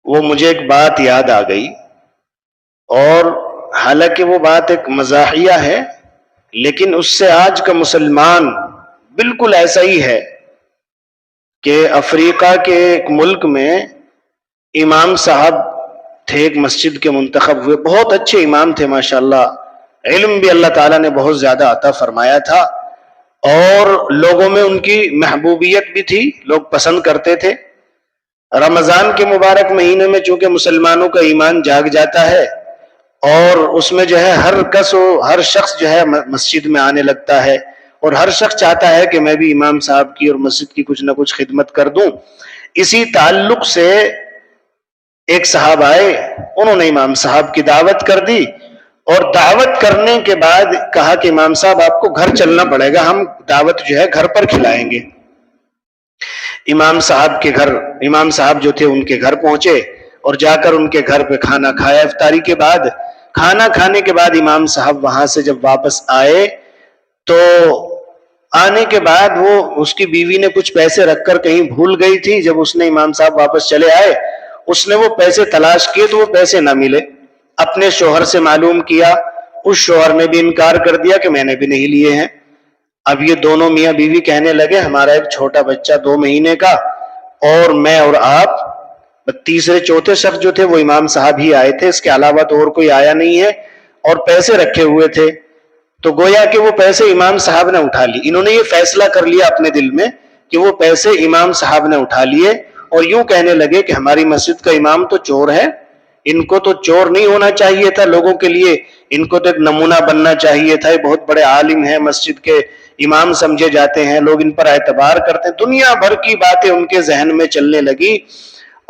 وہ مجھے ایک بات یاد آ گئی، اور حالانکہ وہ بات ایک مزاحیہ ہے، لیکن اس سے آج کا مسلمان بالکل ایسا ہی ہے کہ افریقہ کے ایک ملک میں امام صاحب تھے، ایک مسجد کے منتخب ہوئے، بہت اچھے امام تھے ماشاءاللہ، علم بھی اللہ تعالیٰ نے بہت زیادہ عطا فرمایا تھا، اور لوگوں میں ان کی محبوبیت بھی تھی، لوگ پسند کرتے تھے۔ رمضان کے مبارک مہینے میں چونکہ مسلمانوں کا ایمان جاگ جاتا ہے، اور اس میں جو ہے ہر شخص جو ہے مسجد میں آنے لگتا ہے، اور ہر شخص چاہتا ہے کہ میں بھی امام صاحب کی اور مسجد کی کچھ نہ کچھ خدمت کر دوں۔ اسی تعلق سے ایک صاحب آئے، انہوں نے امام صاحب کی دعوت کر دی، اور دعوت کرنے کے بعد کہا کہ امام صاحب آپ کو گھر چلنا پڑے گا، ہم دعوت جو ہے گھر پر کھلائیں گے۔ امام صاحب جو تھے ان کے گھر پہنچے، اور جا کر ان کے گھر پہ کھانا کھایا۔ افطاری کے بعد، کھانا کھانے کے بعد امام صاحب وہاں سے جب واپس آئے تو آنے کے بعد وہ اس کی بیوی نے کچھ پیسے رکھ کر کہیں بھول گئی تھی۔ جب اس نے امام صاحب واپس چلے آئے، اس نے وہ پیسے تلاش کیے تو وہ پیسے نہ ملے۔ اپنے شوہر سے معلوم کیا، اس شوہر نے بھی انکار کر دیا کہ میں نے بھی نہیں لیے ہیں۔ اب یہ دونوں میاں بیوی کہنے لگے ہمارا ایک چھوٹا بچہ 2 مہینے کا، اور میں اور آپ، تیسرے چوتھے شخص جو تھے وہ امام صاحب ہی آئے تھے، اس کے علاوہ تو اور کوئی آیا نہیں ہے، اور پیسے رکھے ہوئے تھے۔ تو گویا کہ وہ پیسے امام صاحب نے اٹھا لی۔ انہوں نے یہ فیصلہ کر لیا اپنے دل میں کہ وہ پیسے امام صاحب نے اٹھا لیے، اور یوں کہنے لگے کہ ہماری مسجد کا امام تو چور ہے، ان کو تو چور نہیں ہونا چاہیے تھا، لوگوں کے لیے ان کو تو ایک نمونہ بننا چاہیے تھا، یہ بہت بڑے عالم ہیں، مسجد کے امام سمجھے جاتے ہیں، لوگ ان پر اعتبار کرتے ہیں۔ دنیا بھر کی باتیں ان کے ذہن میں چلنے لگی،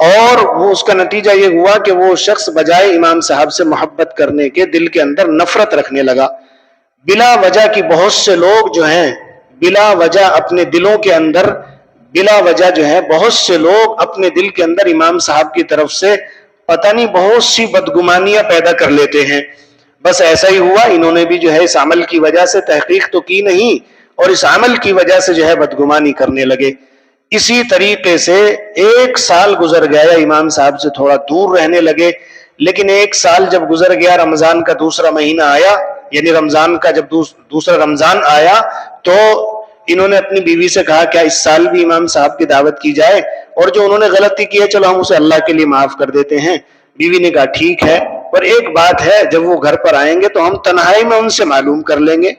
اور وہ اس کا نتیجہ یہ ہوا کہ وہ شخص بجائے امام صاحب سے محبت کرنے کے دل کے اندر نفرت رکھنے لگا۔ بلا وجہ کی بہت سے لوگ جو ہیں بلا وجہ اپنے دلوں کے اندر بہت سے لوگ اپنے دل کے اندر امام صاحب کی طرف سے پتہ نہیں بہت سی بدگمانیاں پیدا کر لیتے ہیں۔ بس ایسا ہی ہوا، انہوں نے بھی جو ہے اس عمل کی وجہ سے تحقیق تو کی نہیں، اور اس عمل کی وجہ سے جو ہے بدگمانی کرنے لگے۔ اسی طریقے سے 1 سال گزر گیا، امام صاحب سے تھوڑا دور رہنے لگے، لیکن 1 سال جب گزر گیا، رمضان کا دوسرا مہینہ آیا، یعنی رمضان کا جب دوسرا رمضان آیا تو انہوں نے اپنی بیوی سے کہا کیا اس سال بھی امام صاحب کی دعوت کی جائے، اور جو انہوں نے غلطی کی ہے چلو ہم اسے اللہ کے لیے معاف کر دیتے ہیں۔ بیوی نے کہا ٹھیک ہے، پر ایک بات ہے، جب وہ گھر پر آئیں گے تو ہم تنہائی میں ان سے معلوم کر لیں گے،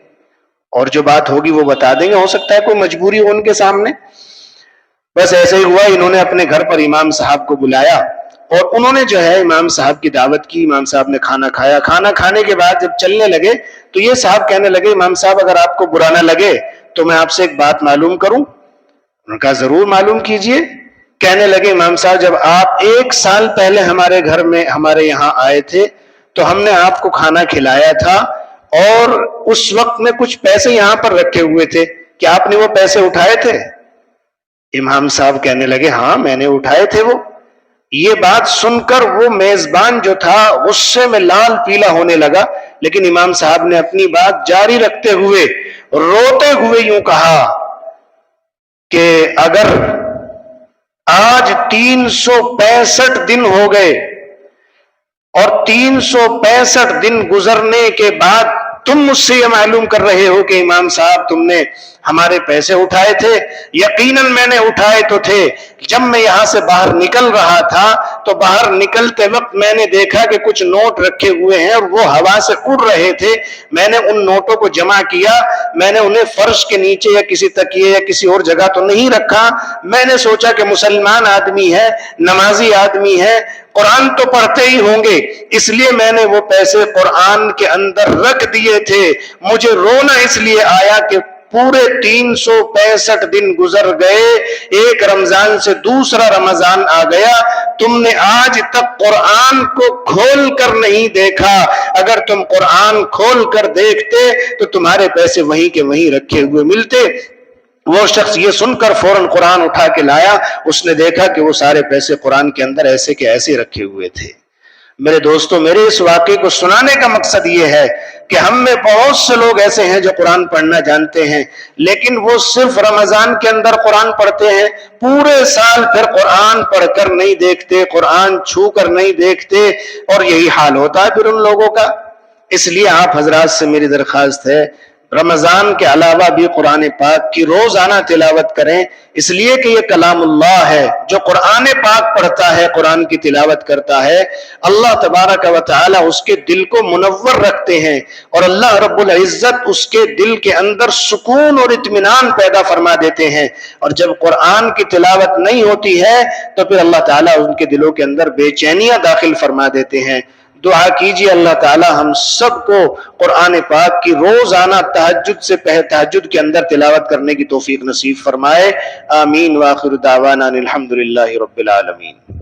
اور جو بات ہوگی وہ بتا دیں گے، ہو سکتا ہے کوئی مجبوری ہو ان کے سامنے۔ بس ایسے ہی ہوا، انہوں نے اپنے گھر پر امام صاحب کو بلایا، اور انہوں نے جو ہے امام صاحب کی دعوت کی۔ امام صاحب نے کھانا کھایا، کھانا کھانے کے بعد جب چلنے لگے تو یہ صاحب کہنے لگے امام صاحب اگر آپ کو برا نہ لگے تو میں آپ سے ایک بات معلوم کروں۔ انہوں نے کہا ضرور معلوم کیجئے۔ کہنے لگے امام صاحب جب آپ 1 سال پہلے ہمارے گھر میں ہمارے یہاں آئے تھے تو ہم نے آپ کو کھانا کھلایا تھا، اور اس وقت میں کچھ پیسے یہاں پر رکھے ہوئے تھے، کیا آپ نے وہ پیسے اٹھائے تھے؟ امام صاحب کہنے لگے ہاں میں نے اٹھائے تھے وہ۔ یہ بات سن کر وہ میزبان جو تھا غصے میں لال پیلا ہونے لگا، لیکن امام صاحب نے اپنی بات جاری رکھتے ہوئے روتے ہوئے یوں کہا کہ اگر آج 365 دن ہو گئے، اور 365 دن گزرنے کے بعد تم مجھ سے یہ معلوم کر رہے ہو کہ امام صاحب تم نے ہمارے پیسے اٹھائے تھے، یقیناً میں نے اٹھائے تو تھے۔ جب میں یہاں سے باہر نکل رہا تھا تو باہر نکلتے وقت میں نے دیکھا کہ کچھ نوٹ رکھے ہوئے ہیں اور وہ ہوا سے اڑ رہے تھے، میں نے ان نوٹوں کو جمع کیا، میں نے انہیں فرش کے نیچے یا کسی تکیے یا کسی اور جگہ تو نہیں رکھا، میں نے سوچا کہ مسلمان آدمی ہے، نمازی آدمی ہے، قرآن تو پڑھتے ہی ہوں گے، اس لیے میں نے وہ پیسے قرآن کے اندر رکھ دیے تھے۔ مجھے رونا اس لیے آیا کہ پورے 365 دن گزر گئے، ایک رمضان سے دوسرا رمضان آ گیا، تم نے آج تک قرآن کو کھول کر نہیں دیکھا، اگر تم قرآن کھول کر دیکھتے تو تمہارے پیسے وہیں کے وہیں رکھے ہوئے ملتے۔ وہ شخص یہ سن کر فوراً قرآن اٹھا کے لایا، اس نے دیکھا کہ وہ سارے پیسے قرآن کے اندر ایسے کے ایسے رکھے ہوئے تھے۔ میرے دوستوں، میرے اس واقعے کو سنانے کا مقصد یہ ہے کہ ہم میں بہت سے لوگ ایسے ہیں جو قرآن پڑھنا جانتے ہیں، لیکن وہ صرف رمضان کے اندر قرآن پڑھتے ہیں، پورے سال پھر قرآن پڑھ کر نہیں دیکھتے، قرآن چھو کر نہیں دیکھتے، اور یہی حال ہوتا ہے پھر ان لوگوں کا۔ اس لیے آپ حضرات سے میری درخواست ہے، رمضان کے علاوہ بھی قرآن پاک کی روزانہ تلاوت کریں، اس لیے کہ یہ کلام اللہ ہے۔ جو قرآن پاک پڑھتا ہے، قرآن کی تلاوت کرتا ہے، اللہ تبارک و تعالی اس کے دل کو منور رکھتے ہیں، اور اللہ رب العزت اس کے دل کے اندر سکون اور اطمینان پیدا فرما دیتے ہیں۔ اور جب قرآن کی تلاوت نہیں ہوتی ہے تو پھر اللہ تعالیٰ ان کے دلوں کے اندر بے چینیاں داخل فرما دیتے ہیں۔ دعا کیجئے اللہ تعالی ہم سب کو قرآن پاک کی روزانہ تہجد کے اندر تلاوت کرنے کی توفیق نصیب فرمائے۔ آمین۔ وآخر دعوانا الحمدللہ رب العالمین۔